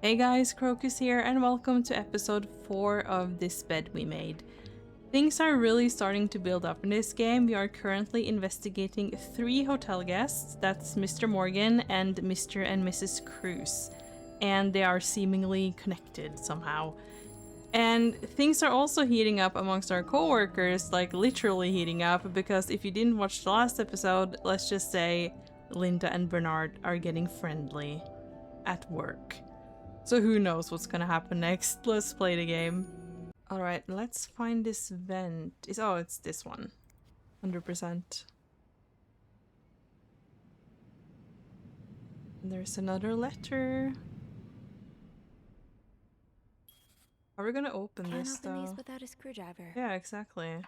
Hey guys, Crocus here, and welcome to episode 4 of This Bed We Made. Things are really starting to build up in this game. We are currently investigating 3 hotel guests, that's Mr. Morgan and Mr. and Mrs. Cruz, and they are seemingly connected somehow. And things are also heating up amongst our co-workers, like literally heating up, because if you didn't watch the last episode, let's just say Linda and Bernard are getting friendly at work. So who knows what's gonna happen next. Let's play the game. Alright, let's find this vent. It's this one. 100%. And there's another letter. How are we gonna open this though? Can't open these without a screwdriver. Yeah, exactly.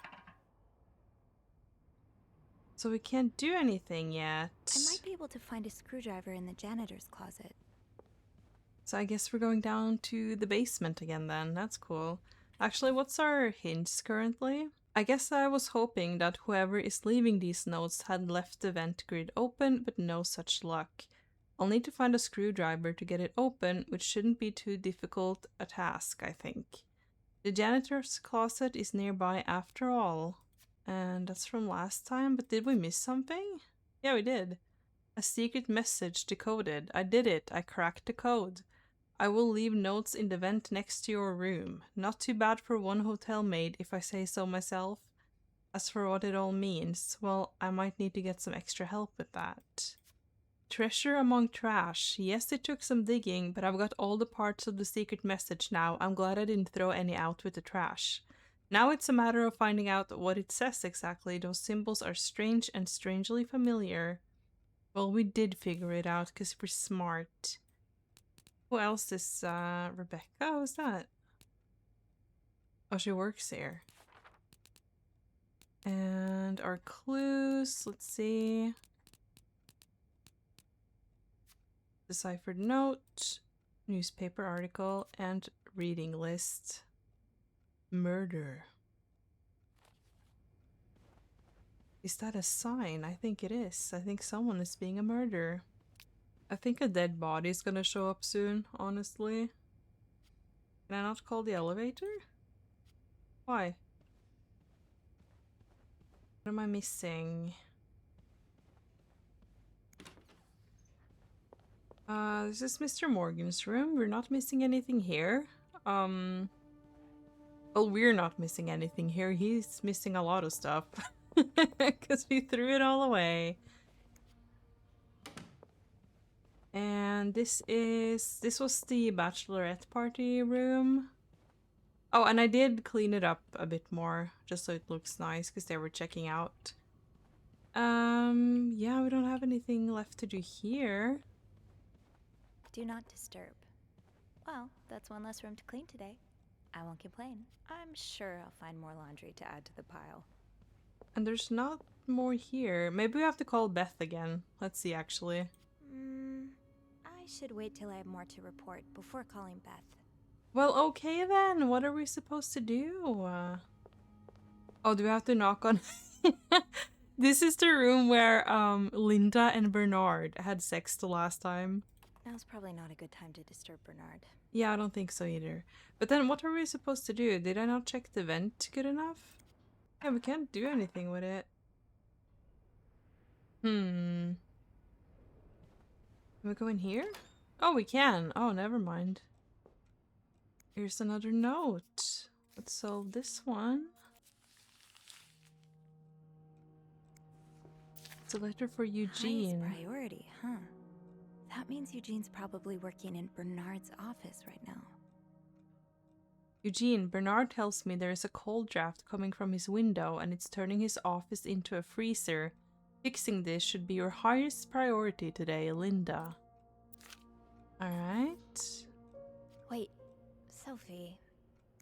So we can't do anything yet. I might be able to find a screwdriver in the janitor's closet. So I guess we're going down to the basement again then. That's cool. Actually, what's our hints currently? I guess I was hoping that whoever is leaving these notes had left the vent grid open, but no such luck. I'll need to find a screwdriver to get it open, which shouldn't be too difficult a task, I think. The janitor's closet is nearby after all. And that's from last time, but did we miss something? Yeah, we did. A secret message decoded. I did it. I cracked the code. I will leave notes in the vent next to your room. Not too bad for one hotel maid, if I say so myself. As for what it all means, well, I might need to get some extra help with that. Treasure among trash. Yes, it took some digging, but I've got all the parts of the secret message now. I'm glad I didn't throw any out with the trash. Now it's a matter of finding out what it says exactly. Those symbols are strange and strangely familiar. Well, we did figure it out because we're smart. Who else is Rebecca? Who's that? Oh, she works here. And our clues, let's see. Deciphered note, newspaper article, and reading list. Murder. Is that a sign? I think it is. I think someone is being a murderer. I think a dead body is gonna show up soon, honestly. Can I not call the elevator? Why? What am I missing? This is Mr. Morgan's room. We're not missing anything here. Well, we're not missing anything here. He's missing a lot of stuff. Because we threw it all away. And this was the bachelorette party room. Oh, and I did clean it up a bit more, just so it looks nice, because they were checking out. Yeah, we don't have anything left to do here. Do not disturb. Well, that's one less room to clean today. I won't complain. I'm sure I'll find more laundry to add to the pile. And there's not more here. Maybe we have to call Beth again. Let's see, actually. I should wait till I have more to report before calling Beth. Well, okay then. What are we supposed to do? Oh, do we have to knock on... This is the room where Linda and Bernard had sex the last time. Now's probably not a good time to disturb Bernard. Yeah, I don't think so either. But then what are we supposed to do? Did I not check the vent good enough? Yeah, we can't do anything with it. Can we go in here? Oh, we can. Oh, never mind. Here's another note. Let's solve this one. It's a letter for Eugene. Highest priority, huh? That means Eugene's probably working in Bernard's office right now. Eugene, Bernard tells me there is a cold draft coming from his window and it's turning his office into a freezer. Fixing this should be your highest priority today, Linda. Alright. Wait, Sophie,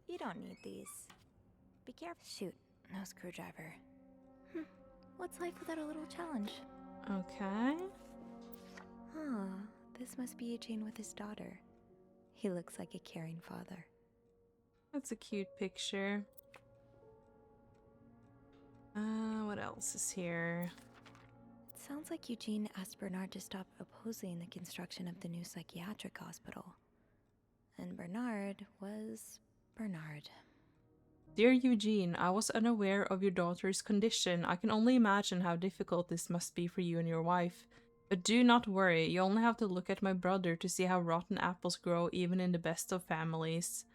you don't need these. Be careful. Shoot, no screwdriver. What's life without a little challenge? Okay. Huh, this must be Eugene with his daughter. He looks like a caring father. That's a cute picture. What else is here? It sounds like Eugene asked Bernard to stop opposing the construction of the new psychiatric hospital. And Bernard was Bernard. Dear Eugene, I was unaware of your daughter's condition. I can only imagine how difficult this must be for you and your wife. But do not worry, you only have to look at my brother to see how rotten apples grow even in the best of families.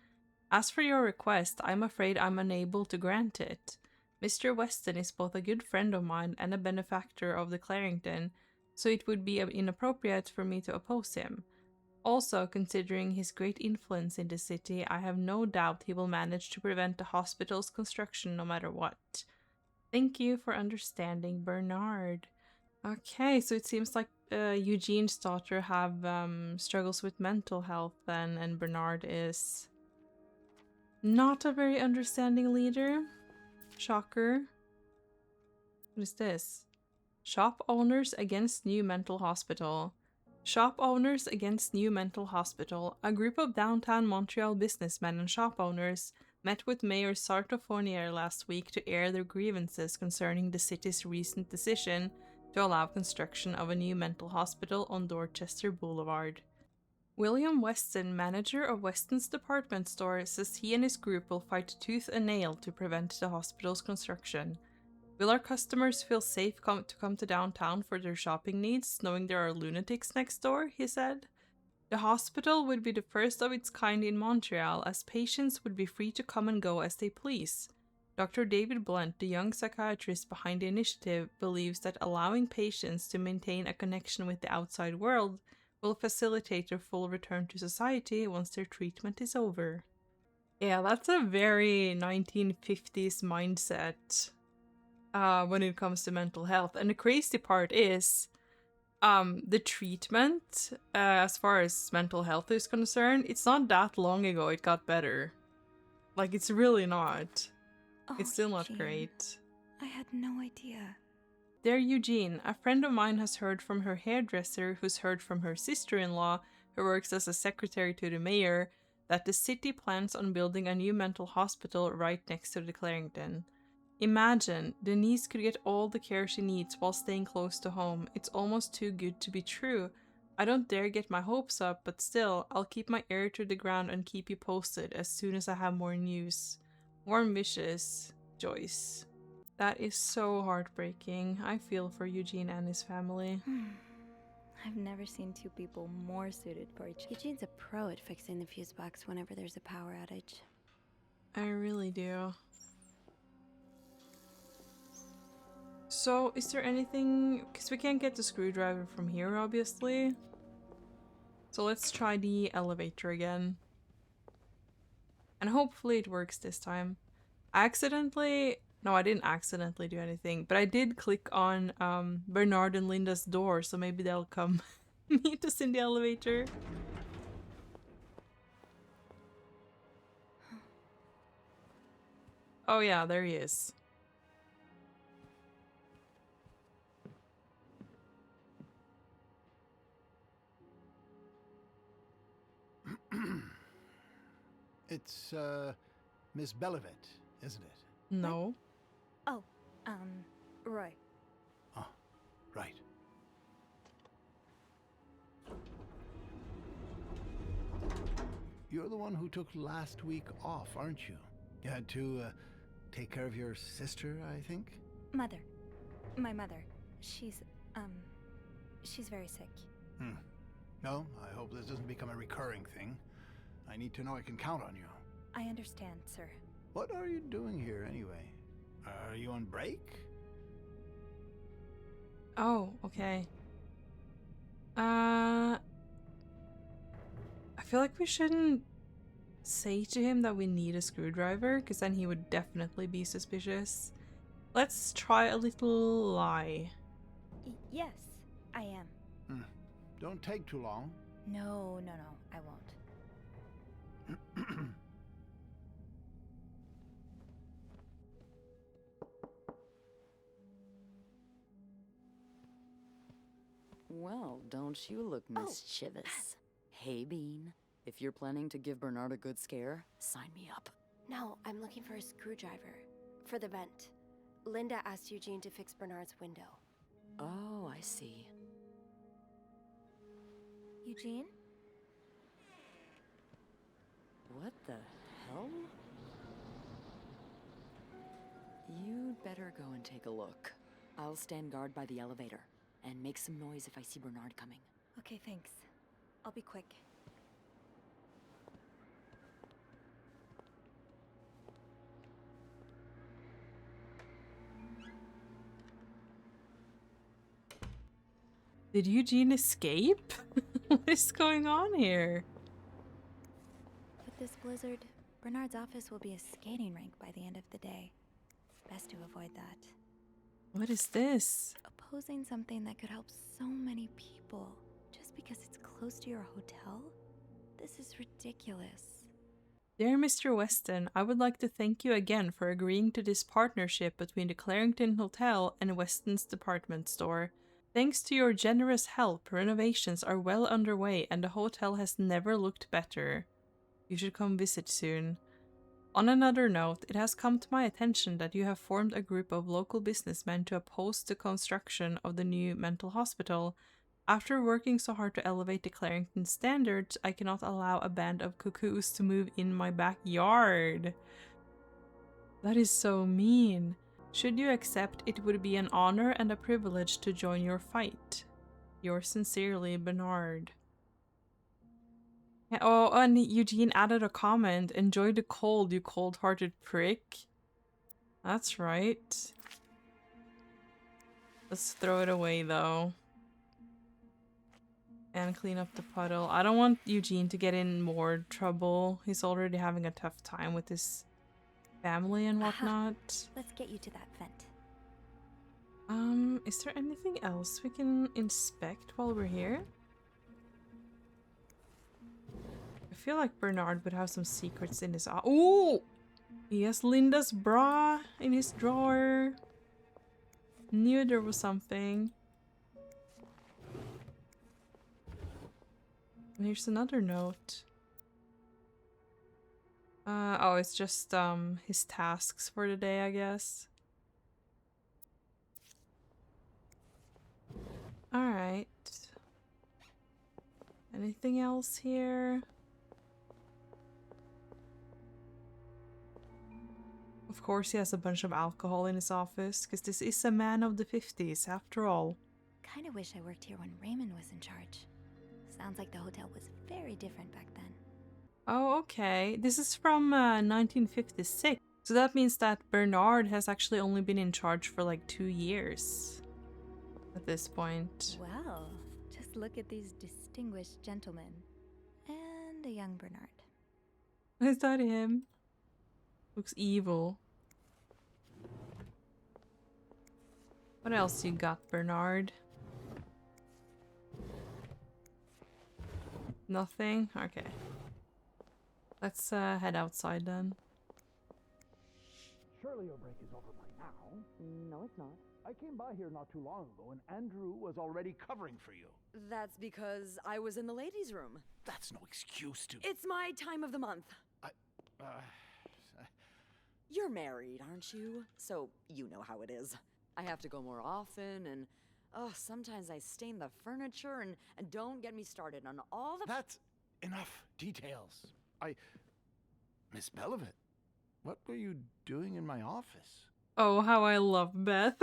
As for your request, I'm afraid I'm unable to grant it. Mr. Weston is both a good friend of mine and a benefactor of the Clarington, so it would be inappropriate for me to oppose him. Also, considering his great influence in the city, I have no doubt he will manage to prevent the hospital's construction no matter what. Thank you for understanding, Bernard. Okay, so it seems like Eugene's daughter have struggles with mental health then, and Bernard is not a very understanding leader. Shocker. What is this? Shop owners against new mental hospital. Shop owners against new mental hospital. A group of downtown Montreal businessmen and shop owners met with Mayor Sarto Fournier last week to air their grievances concerning the city's recent decision to allow construction of a new mental hospital on Dorchester Boulevard. William Weston, manager of Weston's department store, says he and his group will fight tooth and nail to prevent the hospital's construction. Will our customers feel safe to come to downtown for their shopping needs, knowing there are lunatics next door? He said. The hospital would be the first of its kind in Montreal, as patients would be free to come and go as they please. Dr. David Blunt, the young psychiatrist behind the initiative, believes that allowing patients to maintain a connection with the outside world will facilitate their full return to society once their treatment is over. Yeah, that's a very 1950s mindset. When it comes to mental health. And the crazy part is the treatment, as far as mental health is concerned, it's not that long ago it got better. Like, it's really not. Oh, It's still not Eugene. great. I had no idea. Dear Eugene, a friend of mine has heard from her hairdresser, who's heard from her sister-in-law, who works as a secretary to the mayor, that the city plans on building a new mental hospital right next to the Clarington. Imagine, Denise could get all the care she needs while staying close to home. It's almost too good to be true. I don't dare get my hopes up, but still, I'll keep my ear to the ground and keep you posted as soon as I have more news. Warm wishes, Joyce. That is so heartbreaking. I feel for Eugene and his family. I've never seen two people more suited for each other. Eugene's a pro at fixing the fuse box whenever there's a power outage. I really do. So, is there anything... Because we can't get the screwdriver from here, obviously. So let's try the elevator again. And hopefully it works this time. No, I didn't accidentally do anything, but I did click on Bernard and Linda's door, so maybe they'll come meet us in the elevator. Oh yeah, there he is. It's, Miss Belivet, isn't it? No. Oh, Roy. Oh, right. You're the one who took last week off, aren't you? You had to, take care of your sister, I think? Mother. My mother. She's very sick. No, I hope this doesn't become a recurring thing. I need to know I can count on you. I understand, sir. What are you doing here, anyway? Are you on break? Oh, okay. I feel like we shouldn't say to him that we need a screwdriver, because then he would definitely be suspicious. Let's try a little lie. Yes, I am. Don't take too long. No, I won't. Well, don't you look mischievous. Hey, Bean. If you're planning to give Bernard a good scare, sign me up. No, I'm looking for a screwdriver. For the vent. Linda asked Eugene to fix Bernard's window. Oh, I see. Eugene? the hell? You'd better go and take a look. I'll stand guard by the elevator and make some noise if I see Bernard coming. Okay, thanks. I'll be quick. Did Eugene escape? What is going on here? With this blizzard, Bernard's office will be a skating rink by the end of the day. Best to avoid that. What is this? Opposing something that could help so many people just because it's close to your hotel? This is ridiculous. Dear Mr. Weston, I would like to thank you again for agreeing to this partnership between the Clarington Hotel and Weston's department store. Thanks to your generous help, renovations are well underway and the hotel has never looked better. You should come visit soon. On another note, it has come to my attention that you have formed a group of local businessmen to oppose the construction of the new mental hospital. After working so hard to elevate the Clarington standards, I cannot allow a band of cuckoos to move in my backyard. That is so mean. Should you accept, it would be an honor and a privilege to join your fight. Yours sincerely, Bernard. Oh, and Eugene added a comment. Enjoy the cold, you cold-hearted prick. That's right. Let's throw it away, though. And clean up the puddle. I don't want Eugene to get in more trouble. He's already having a tough time with his family and whatnot. Let's get you to that vent. Is there anything else we can inspect while we're here? I feel like Bernard would have some secrets in his Ooh! He has Linda's bra in his drawer. Knew there was something. And here's another note. Oh, it's just his tasks for the day, I guess. Alright. Anything else here? Of course he has a bunch of alcohol in his office, because this is a man of the 50s, after all. Kinda wish I worked here when Raymond was in charge. Sounds like the hotel was very different back then. Oh, okay. This is from 1956. So that means that Bernard has actually only been in charge for like 2 years at this point. Well, just look at these distinguished gentlemen. And a young Bernard. Is that him? Looks evil. What else you got, Bernard? Nothing? Okay. Let's head outside then. Surely your break is over by now. No, it's not. I came by here not too long ago and Andrew was already covering for you. That's because I was in the ladies' room. That's no excuse to... It's my time of the month. uh, You're married, aren't you? So you know how it is. I have to go more often, and sometimes I stain the furniture, and don't get me started on all the... That's enough details. Miss Belovit, what were you doing in my office? Oh, how I love Beth.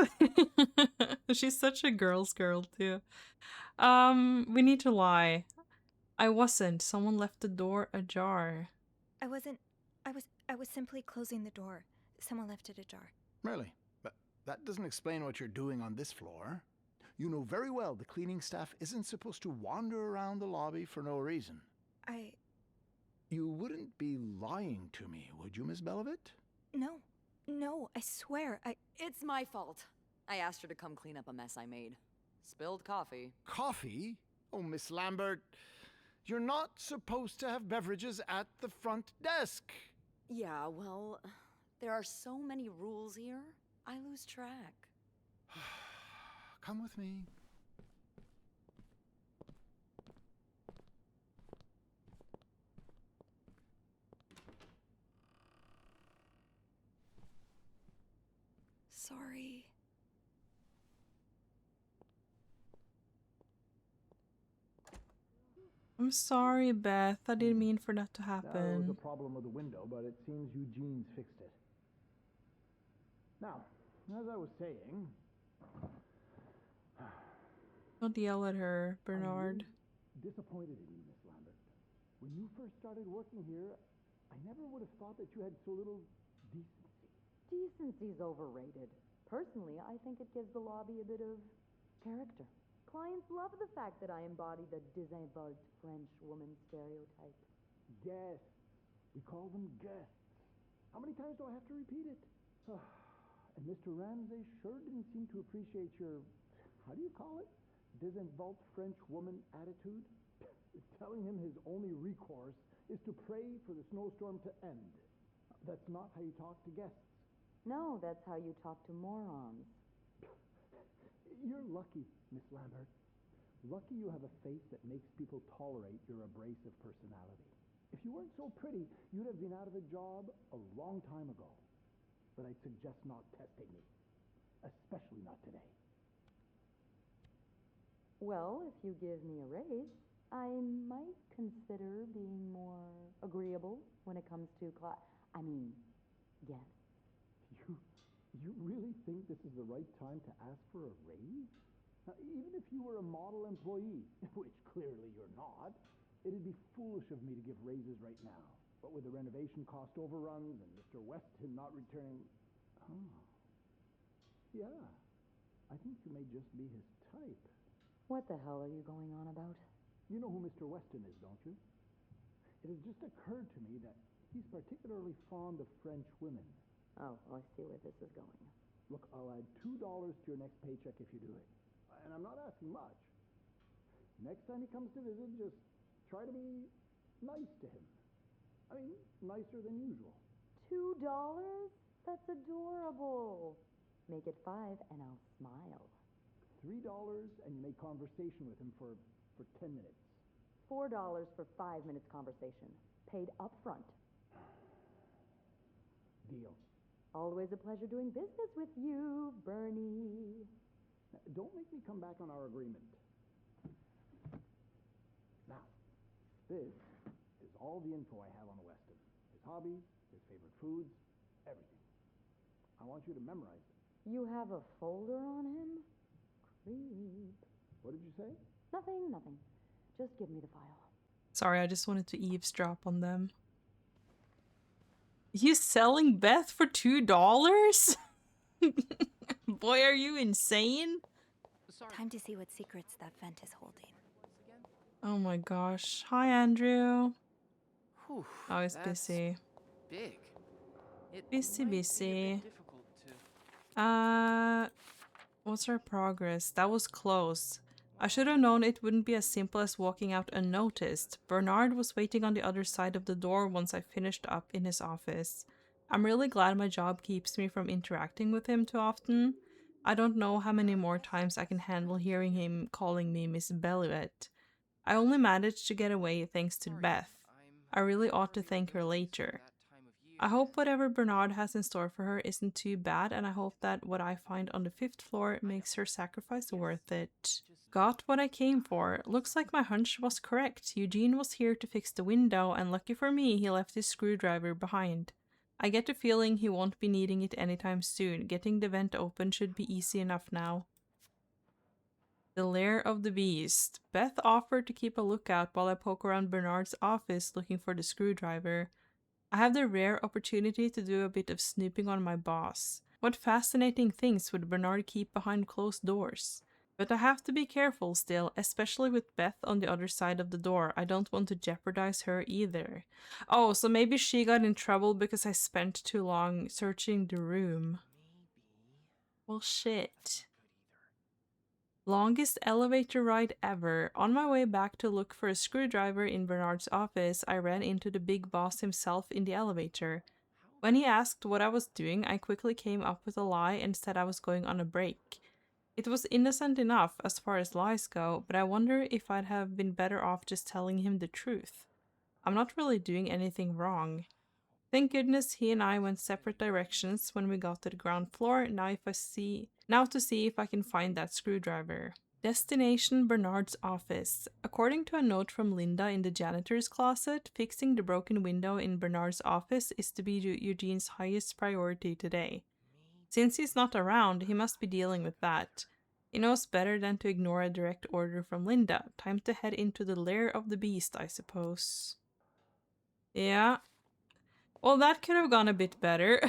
She's such a girl's girl, too. We need to lie. I wasn't. Someone left the door ajar. I was simply closing the door. Someone left it ajar. Really? But that doesn't explain what you're doing on this floor. You know very well the cleaning staff isn't supposed to wander around the lobby for no reason. You wouldn't be lying to me, would you, Miss Belovit? No, I swear, It's my fault. I asked her to come clean up a mess I made. Spilled coffee. Coffee? Oh, Miss Lambert, you're not supposed to have beverages at the front desk. Yeah, well, there are so many rules here, I lose track. Come with me. sorry. I'm sorry, Beth. I didn't mean for that to Yeah, there was a happen. problem with the window, but it seems Eugene's fixed it. Now, as I was saying, Don't yell at her, I'm Bernard. really disappointed in you, Miss Lambert. When you first started working here, I never would have thought that you had so little decency. Decency's overrated. Personally, I think it gives the lobby a bit of character. Clients love the fact that I embody the désinvolte French woman stereotype. Guests. We call them guests. How many times do I have to repeat it? And Mr. Ramsay sure didn't seem to appreciate your, how do you call it? Désinvolte French woman attitude? Telling him his only recourse is to pray for the snowstorm to end. That's not how you talk to guests. No, that's how you talk to morons. You're lucky, Miss Lambert. Lucky you have a face that makes people tolerate your abrasive personality. If you weren't so pretty, you'd have been out of a job a long time ago. But I'd suggest not testing me. Especially not today. Well, if you give me a raise, I might consider being more agreeable when it comes to guests. You really think this is the right time to ask for a raise? Now, even if you were a model employee, which clearly you're not, it'd be foolish of me to give raises right now. But with the renovation cost overruns and Mr. Weston not returning... Oh. Yeah. I think you may just be his type. What the hell are you going on about? You know who Mr. Weston is, don't you? It has just occurred to me that he's particularly fond of French women. Oh, well, I see where this is going. Look, I'll add $2 to your next paycheck if you do it. And I'm not asking much. Next time he comes to visit, just try to be nice to him. I mean, nicer than usual. $2? That's adorable. Make it 5 and I'll smile. $3 and you make conversation with him for 10 minutes. $4 for 5 minutes conversation. Paid up front. Deal. Always a pleasure doing business with you, Bernie. Now, don't make me come back on our agreement. Now, this is all the info I have on Weston. His hobbies, his favorite foods, everything. I want you to memorize it. You have a folder on him? Creep. What did you say? Nothing. Just give me the file. Sorry, I just wanted to eavesdrop on them. He's selling Beth for $2? Boy, are you insane? Time to see what secrets that vent is holding. Oh my gosh. Hi, Andrew. Whew, Oh, he's that's busy. big. It Busy, might be a busy. bit difficult to... What's our progress? That was close. I should have known it wouldn't be as simple as walking out unnoticed. Bernard was waiting on the other side of the door once I finished up in his office. I'm really glad my job keeps me from interacting with him too often. I don't know how many more times I can handle hearing him calling me Miss Belluet. I only managed to get away thanks to Beth. I really ought to thank her later. I hope whatever Bernard has in store for her isn't too bad, and I hope that what I find on the 5th floor makes her sacrifice worth it. Got what I came for. Looks like my hunch was correct. Eugene was here to fix the window, and lucky for me, he left his screwdriver behind. I get the feeling he won't be needing it anytime soon. Getting the vent open should be easy enough now. The lair of the beast. Beth offered to keep a lookout while I poke around Bernard's office looking for the screwdriver. I have the rare opportunity to do a bit of snooping on my boss. What fascinating things would Bernard keep behind closed doors? But I have to be careful still, especially with Beth on the other side of the door. I don't want to jeopardize her either. Oh, so maybe she got in trouble because I spent too long searching the room. Well, shit. Longest elevator ride ever. On my way back to look for a screwdriver in Bernard's office, I ran into the big boss himself in the elevator. When he asked what I was doing, I quickly came up with a lie and said I was going on a break. It was innocent enough as far as lies go, but I wonder if I'd have been better off just telling him the truth. I'm not really doing anything wrong. Thank goodness he and I went separate directions when we got to the ground floor. Now to see if I can find that screwdriver. Destination Bernard's office. According to a note from Linda in the janitor's closet, fixing the broken window in Bernard's office is to be Eugene's highest priority today. Since he's not around, he must be dealing with that. He knows better than to ignore a direct order from Linda. Time to head into the lair of the beast, I suppose. Yeah. Well, that could have gone a bit better.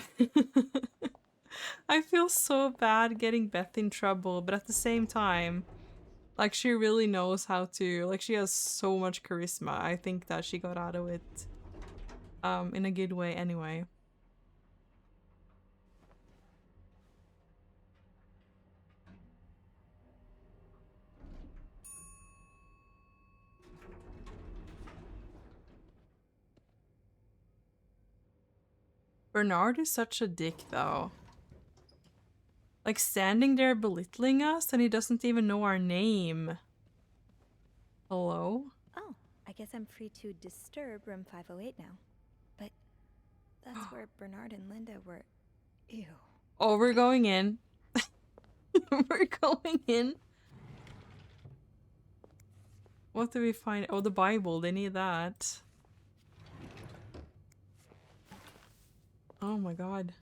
I feel so bad getting Beth in trouble, but at the same time, like, she really knows how to, like, she has so much charisma. I think that she got out of it in a good way anyway. Bernard is such a dick, though. Like, standing there belittling us, and he doesn't even know our name. Hello? Oh, I guess I'm free to disturb room 508 now. But that's where Bernard and Linda were. Ew. Oh, we're going in. We're going in. What do we find? Oh, the Bible. They need that. Oh my god.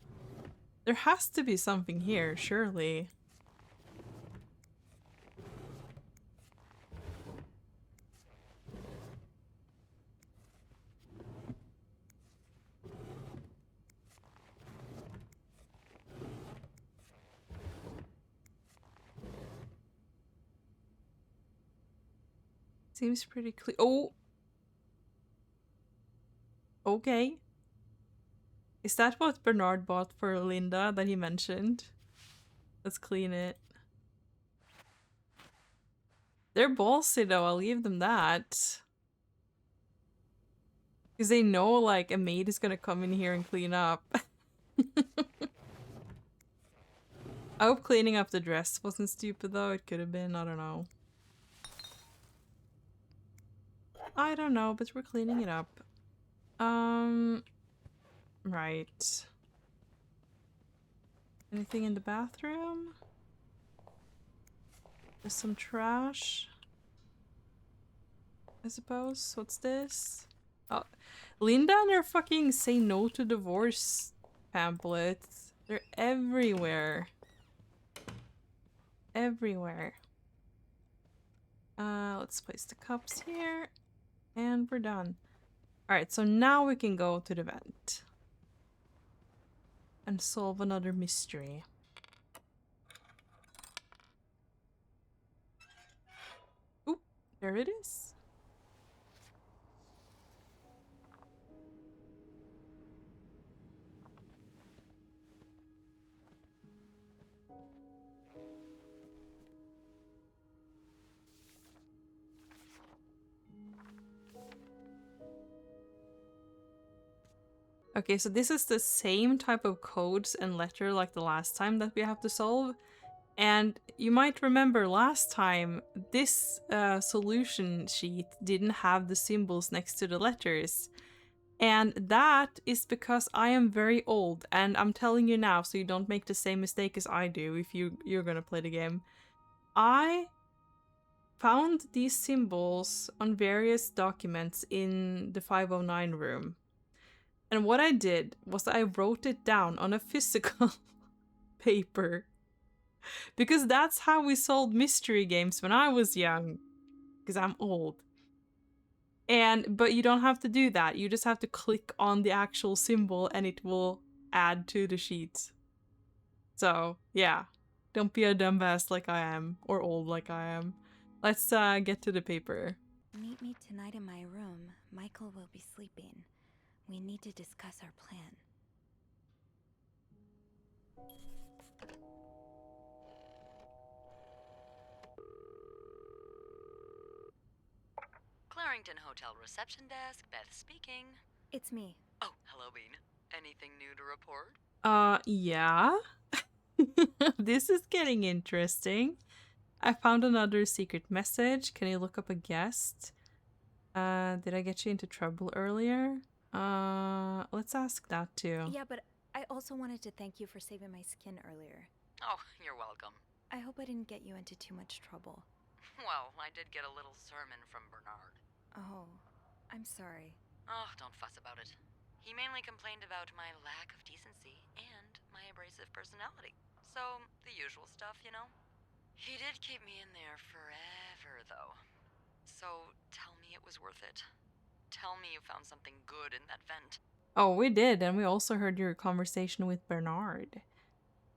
There has to be something here, surely. Seems pretty clear. Oh! Okay. Is that what Bernard bought for Linda that he mentioned? Let's clean it. They're ballsy though, I'll give them that. Because they know, like, a maid is gonna come in here and clean up. I hope cleaning up the dress wasn't stupid though, it could have been, I don't know. I don't know, but we're cleaning it up. Right. Anything in the bathroom? There's some trash, I suppose. What's this? Oh, Linda and her fucking say no to divorce pamphlets. They're everywhere. Everywhere. Let's place the cups here. And we're done. Alright, so now we can go to the vent. And solve another mystery. Oop, there it is. Okay, so this is the same type of codes and letter like the last time that we have to solve. And you might remember last time, this solution sheet didn't have the symbols next to the letters. And that is because I am very old, and I'm telling you now so you don't make the same mistake as I do if you're gonna play the game. I found these symbols on various documents in the 509 room. And what I did was I wrote it down on a physical paper. Because that's how we solved mystery games when I was young. Because I'm old. But you don't have to do that. You just have to click on the actual symbol and it will add to the sheet. So, yeah. Don't be a dumbass like I am. Or old like I am. Let's get to the paper. Meet me tonight in my room. Michael will be sleeping. We need to discuss our plan. Clarrington Hotel reception desk, Beth speaking. It's me. Oh, hello, Bean. Anything new to report? Yeah. This is getting interesting. I found another secret message. Can you look up a guest? Did I get you into trouble earlier? Let's ask that too. Yeah, but I also wanted to thank you for saving my skin earlier. Oh, you're welcome. I hope I didn't get you into too much trouble. Well, I did get a little sermon from Bernard. Oh, I'm sorry. Oh, don't fuss about it. He mainly complained about my lack of decency and my abrasive personality. So, the usual stuff, you know? He did keep me in there forever, though. So, tell me it was worth it. Tell me you found something good in that vent. Oh, we did, and we also heard your conversation with Bernard.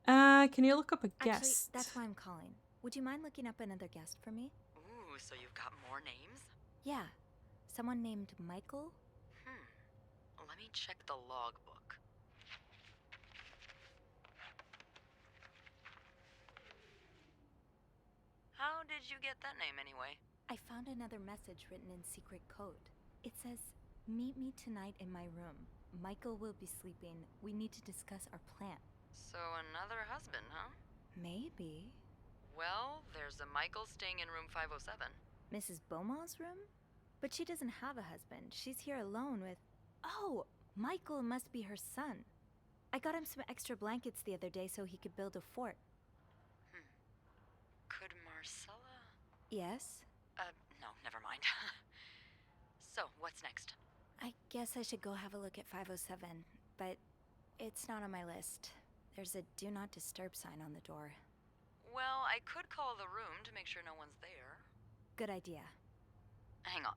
Can you look up a Actually, guest? that's why I'm calling. Would you mind looking up another guest for me? Ooh, so you've got more names? Yeah. Someone named Michael? Let me check the logbook. How did you get that name anyway? I found another message written in secret code. It says, "Meet me tonight in my room. Michael will be sleeping. We need to discuss our plan." So another husband, huh? Maybe. Well, there's a Michael staying in room 507. Mrs. Beaumont's room? But she doesn't have a husband. She's here alone with... Oh! Michael must be her son. I got him some extra blankets the other day so he could build a fort. Could Marcella? Yes? No, never mind. So, what's next? I guess I should go have a look at 507, but it's not on my list. There's a do not disturb sign on the door. Well, I could call the room to make sure no one's there. Good idea. Hang on.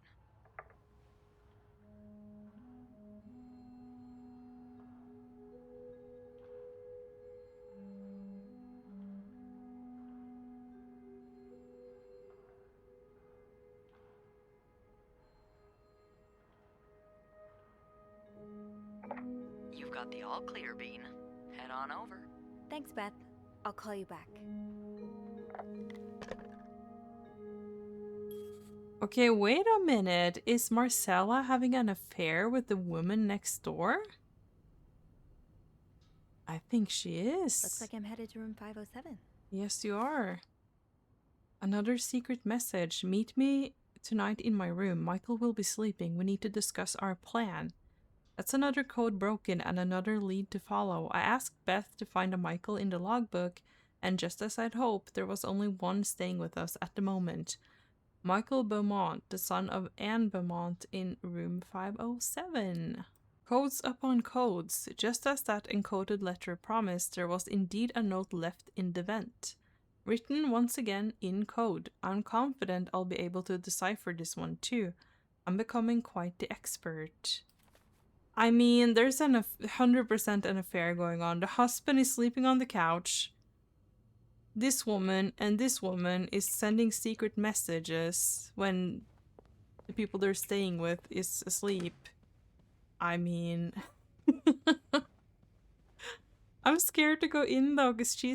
You've got the all clear, Bean. Head on over. Thanks, Beth. I'll call you back. Okay, wait a minute. Is Marcella having an affair with the woman next door? I think she is. Looks like I'm headed to room 507. Yes, you are. Another secret message. Meet me tonight in my room. Michael will be sleeping. We need to discuss our plan. That's another code broken and another lead to follow. I asked Beth to find a Michael in the logbook, and just as I'd hoped, there was only one staying with us at the moment. Michael Beaumont, the son of Anne Beaumont, in room 507. Codes upon codes. Just as that encoded letter promised, there was indeed a note left in the vent. Written once again in code. I'm confident I'll be able to decipher this one too. I'm becoming quite the expert. I mean, there's 100% an affair going on. The husband is sleeping on the couch. This woman and this woman is sending secret messages when the people they're staying with is asleep. I mean... I'm scared to go in though, because she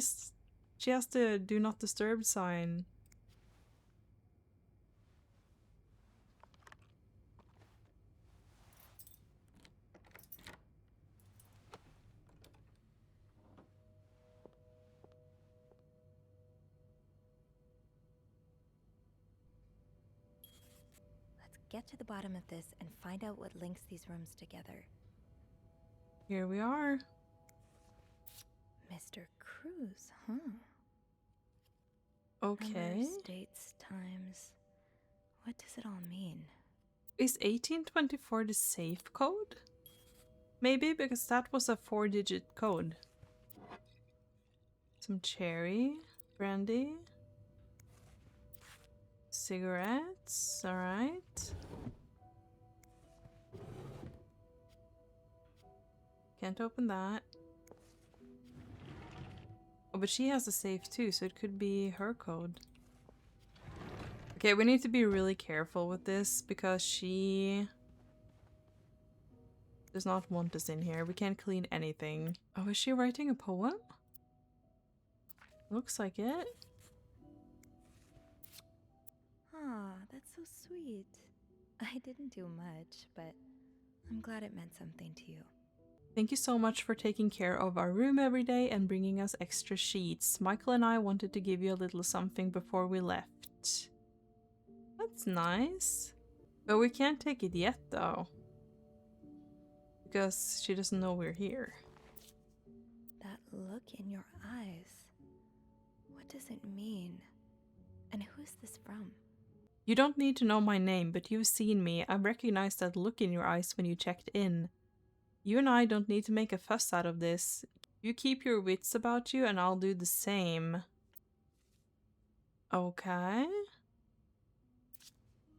has the do not disturb sign. Get to the bottom of this and find out what links these rooms together. Here we are. Mr. Cruz, huh? Okay. Numbers, dates, times. What does it all mean? Is 1824 the safe code? Maybe, because that was a 4-digit code. Some cherry, brandy. Cigarettes, alright. Can't open that. Oh, but she has a safe too, so it could be her code. Okay, we need to be really careful with this because she does not want us in here. We can't clean anything. Oh, is she writing a poem? Looks like it. Ah, that's so sweet. I didn't do much, but I'm glad it meant something to you. Thank you so much for taking care of our room every day and bringing us extra sheets. Michael and I wanted to give you a little something before we left. That's nice. But we can't take it yet, though. Because she doesn't know we're here. That look in your eyes. What does it mean? And who is this from? You don't need to know my name, but you've seen me. I recognized that look in your eyes when you checked in. You and I don't need to make a fuss out of this. You keep your wits about you and I'll do the same. Okay.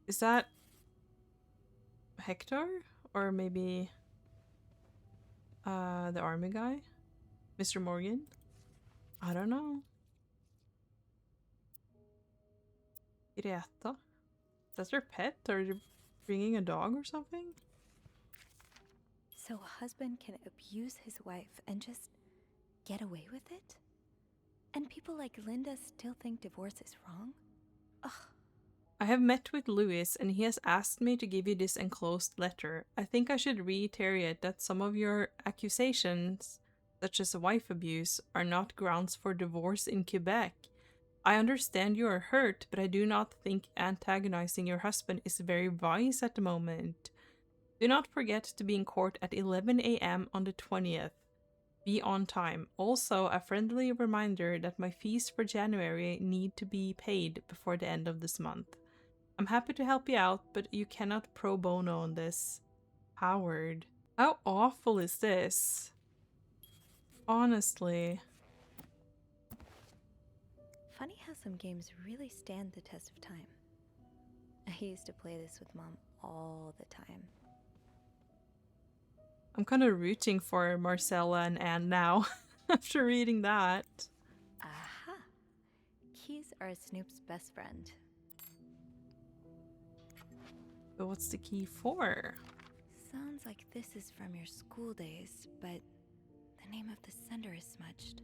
Is that Hector? Or maybe the army guy? Mr. Morgan? I don't know. Greta? That's her pet? Or you bringing a dog or something? So a husband can abuse his wife and just get away with it? And people like Linda still think divorce is wrong? Ugh. I have met with Louis and he has asked me to give you this enclosed letter. I think I should reiterate that some of your accusations, such as wife abuse, are not grounds for divorce in Quebec. I understand you are hurt, but I do not think antagonizing your husband is very wise at the moment. Do not forget to be in court at 11 a.m. on the 20th. Be on time. Also, a friendly reminder that my fees for January need to be paid before the end of this month. I'm happy to help you out, but you cannot pro bono on this. Howard. How awful is this? Honestly. Funny how some games really stand the test of time. I used to play this with Mom all the time. I'm kind of rooting for Marcella and Anne now, after reading that. Aha! Keys are Snoop's best friend. But what's the key for? Sounds like this is from your school days, but the name of the sender is smudged.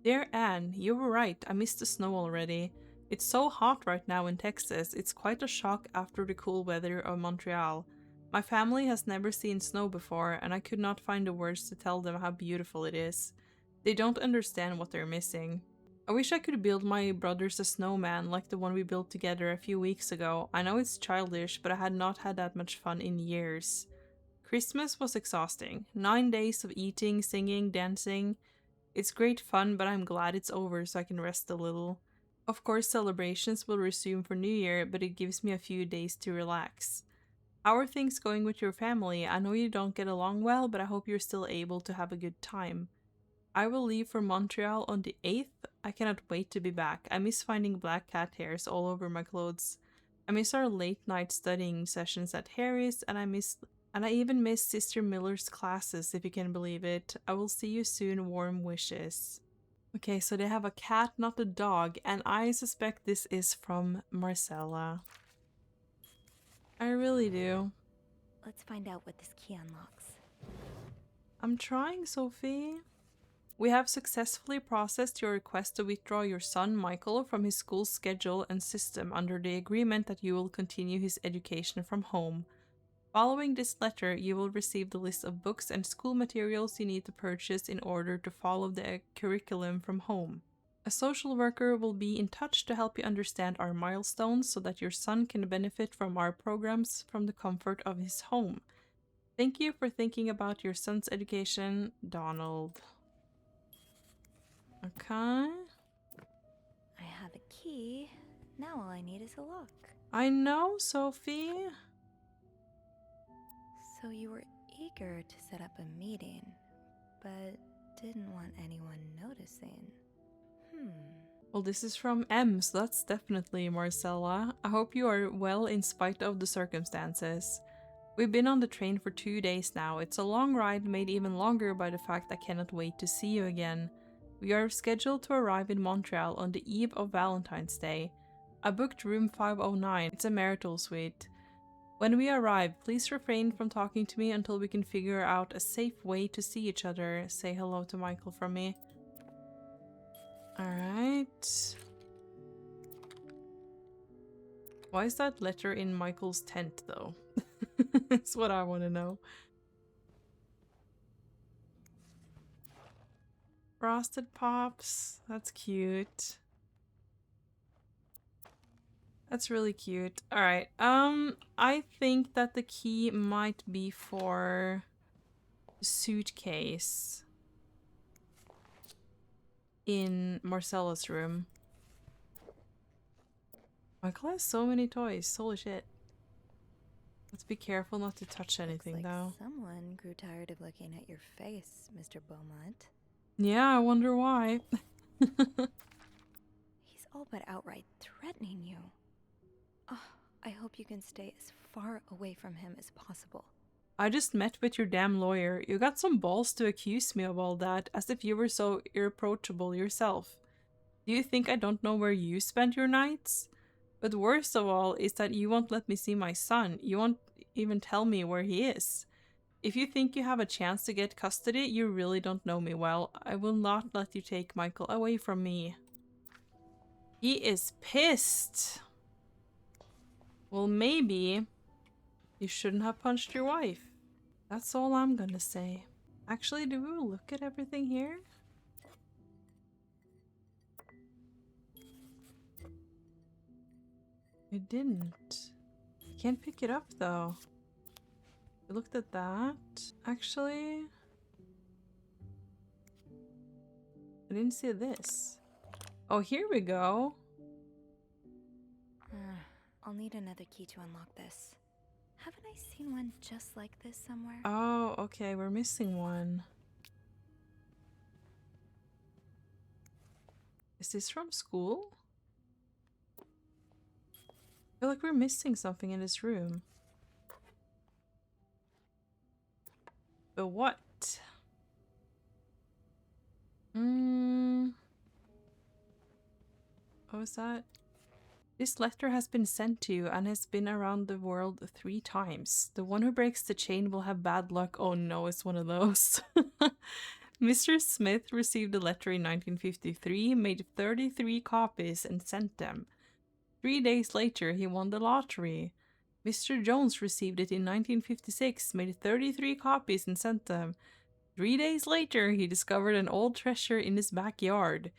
Dear Anne, you were right, I missed the snow already. It's so hot right now in Texas, it's quite a shock after the cool weather of Montreal. My family has never seen snow before, and I could not find the words to tell them how beautiful it is. They don't understand what they're missing. I wish I could build my brothers a snowman like the one we built together a few weeks ago. I know it's childish, but I had not had that much fun in years. Christmas was exhausting. 9 days of eating, singing, dancing. It's great fun, but I'm glad it's over so I can rest a little. Of course, celebrations will resume for New Year, but it gives me a few days to relax. How are things going with your family? I know you don't get along well, but I hope you're still able to have a good time. I will leave for Montreal on the 8th. I cannot wait to be back. I miss finding black cat hairs all over my clothes. I miss our late night studying sessions at Harry's, and I even miss Sister Miller's classes, if you can believe it. I will see you soon. Warm wishes. Okay, so they have a cat, not a dog, and I suspect this is from Marcella. I really do. Let's find out what this key unlocks. I'm trying, Sophie. We have successfully processed your request to withdraw your son, Michael, from his school schedule and system under the agreement that you will continue his education from home. Following this letter, you will receive the list of books and school materials you need to purchase in order to follow the curriculum from home. A social worker will be in touch to help you understand our milestones so that your son can benefit from our programs from the comfort of his home. Thank you for thinking about your son's education, Donald. Okay. I have a key. Now all I need is a lock. I know, Sophie. So you were eager to set up a meeting, but didn't want anyone noticing. Well, this is from M, so that's definitely Marcella. I hope you are well in spite of the circumstances. We've been on the train for 2 days now. It's a long ride made even longer by the fact I cannot wait to see you again. We are scheduled to arrive in Montreal on the eve of Valentine's Day. I booked room 509. It's a marital suite. When we arrive, please refrain from talking to me until we can figure out a safe way to see each other. Say hello to Michael from me. Alright. Why is that letter in Michael's tent, though? That's what I want to know. Frosted Pops. That's cute. That's really cute. Alright, I think that the key might be for the suitcase in Marcella's room. Michael has so many toys. Holy shit. Let's be careful not to touch anything, Looks like though. someone grew tired of looking at your face, Mr. Beaumont. Yeah, I wonder why. He's all but outright threatening you. Oh, I hope you can stay as far away from him as possible. I just met with your damn lawyer. You got some balls to accuse me of all that, as if you were so irreproachable yourself. Do you think I don't know where you spend your nights? But worst of all is that you won't let me see my son. You won't even tell me where he is. If you think you have a chance to get custody, you really don't know me well. I will not let you take Michael away from me. He is pissed. Well, maybe you shouldn't have punched your wife. That's all I'm gonna say. Actually, do we look at everything here? I didn't. I can't pick it up though. We looked at that. Actually, I didn't see this. Oh, here we go. I'll need another key to unlock this. Haven't I seen one just like this somewhere? Oh, okay, we're missing one. Is this from school? I feel like we're missing something in this room. But what? What was that? This letter has been sent to you and has been around the world 3 times. The one who breaks the chain will have bad luck. Oh no, it's one of those. Mr. Smith received the letter in 1953, made 33 copies and sent them. 3 days later, he won the lottery. Mr. Jones received it in 1956, made 33 copies and sent them. 3 days later, he discovered an old treasure in his backyard.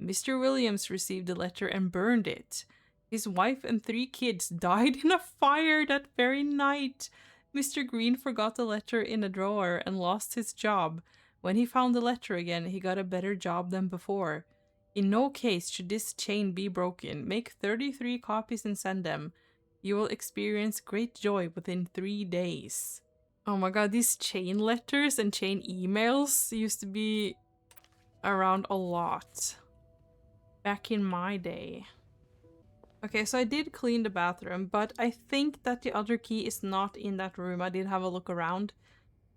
Mr. Williams received the letter and burned it. His wife and 3 kids died in a fire that very night. Mr. Green forgot the letter in a drawer and lost his job. When he found the letter again, he got a better job than before. In no case should this chain be broken. Make 33 copies and send them. You will experience great joy within 3 days. Oh my god, these chain letters and chain emails used to be around a lot back in my day. Okay, so I did clean the bathroom, but I think that the other key is not in that room. I did have a look around.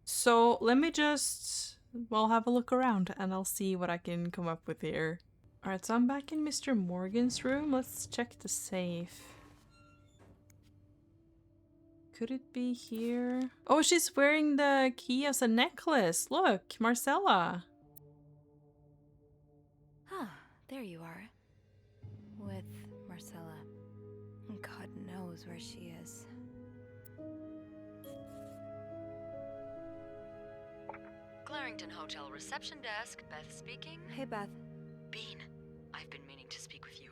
So let me just, well, have a look around and I'll see what I can come up with here. Alright, so I'm back in Mr. Morgan's room. Let's check the safe. Could it be here? Oh, she's wearing the key as a necklace. Look, Marcella. Ah, there you are. With Marcella. God knows where she is. Clarington Hotel reception desk, Beth speaking. Hey, Beth. Bean, I've been meaning to speak with you.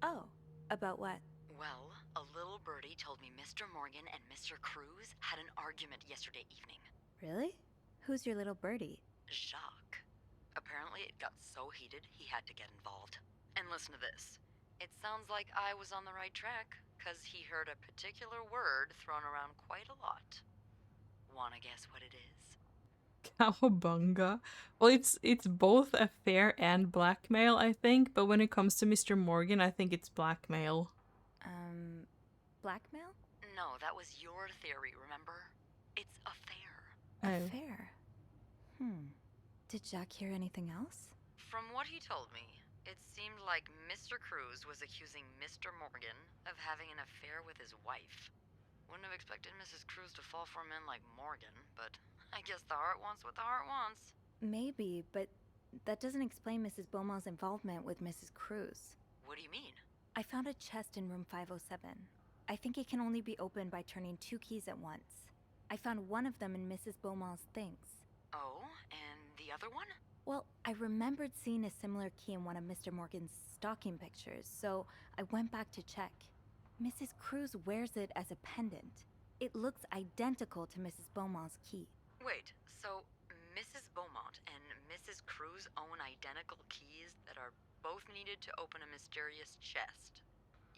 Oh, about what? Well, a little birdie told me Mr. Morgan and Mr. Cruz had an argument yesterday evening. Really? Who's your little birdie? Jacques. Apparently it got so heated he had to get involved. And listen to this. It sounds like I was on the right track, 'cause he heard a particular word thrown around quite a lot. Wanna guess what it is? Cowabunga. Well, it's both affair and blackmail, I think, but when it comes to Mr. Morgan, I think it's blackmail. Blackmail? No, that was your theory, remember? It's affair. Oh. Affair. Did Jack hear anything else? From what he told me, it seemed like Mr. Cruz was accusing Mr. Morgan of having an affair with his wife. Wouldn't have expected Mrs. Cruz to fall for a man like Morgan, but I guess the heart wants what the heart wants. Maybe, but that doesn't explain Mrs. Beaumont's involvement with Mrs. Cruz. What do you mean? I found a chest in room 507. I think it can only be opened by turning 2 keys at once. I found one of them in Mrs. Beaumont's things. Oh, and the other one? Well, I remembered seeing a similar key in one of Mr. Morgan's stocking pictures, so I went back to check. Mrs. Cruz wears it as a pendant. It looks identical to Mrs. Beaumont's key. Wait, so Mrs. Beaumont and Mrs. Cruz own identical keys that are both needed to open a mysterious chest.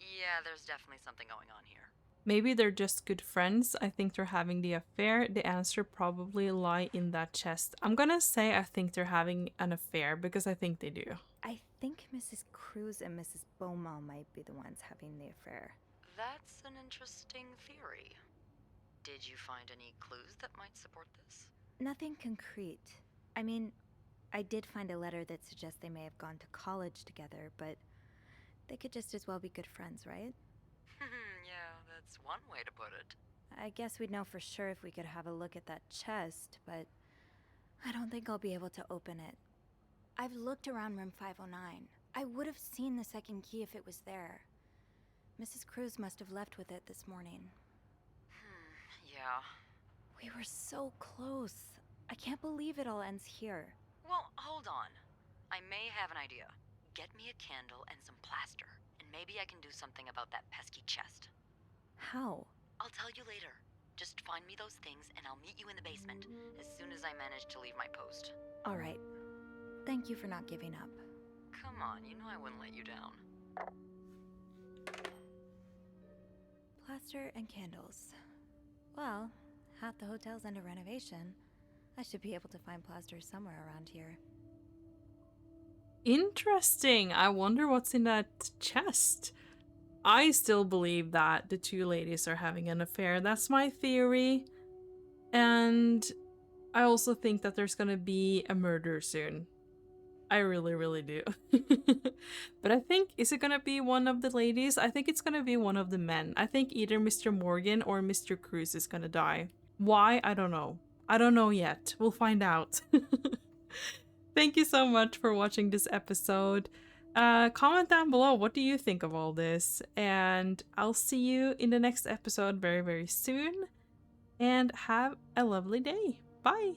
Yeah, there's definitely something going on here. Maybe they're just good friends. I think they're having the affair. The answer probably lie in that chest. I'm gonna say I think they're having an affair because I think they do. I think Mrs. Cruz and Mrs. Beaumont might be the ones having the affair. That's an interesting theory. Did you find any clues that might support this? Nothing concrete. I mean, I did find a letter that suggests they may have gone to college together, but they could just as well be good friends, right? Yeah, that's one way to put it. I guess we'd know for sure if we could have a look at that chest, but I don't think I'll be able to open it. I've looked around room 509. I would have seen the second key if it was there. Mrs. Cruz must have left with it this morning. Yeah. We were so close. I can't believe it all ends here. Well, hold on. I may have an idea. Get me a candle and some plaster, and maybe I can do something about that pesky chest. How? I'll tell you later. Just find me those things, and I'll meet you in the basement as soon as I manage to leave my post. All right. Thank you for not giving up. Come on, you know I wouldn't let you down. Plaster and candles. Well, half the hotel's under renovation. I should be able to find plaster somewhere around here. Interesting. I wonder what's in that chest. I still believe that the two ladies are having an affair. That's my theory. And I also think that there's gonna be a murder soon. I really, really do. But I think, is it gonna be one of the ladies? I think it's gonna be one of the men. I think either Mr. Morgan or Mr. Cruz is gonna die. Why? I don't know. I don't know yet. We'll find out. Thank you so much for watching this episode. Comment down below, what do you think of all this? And I'll see you in the next episode very, very soon. And have a lovely day. Bye!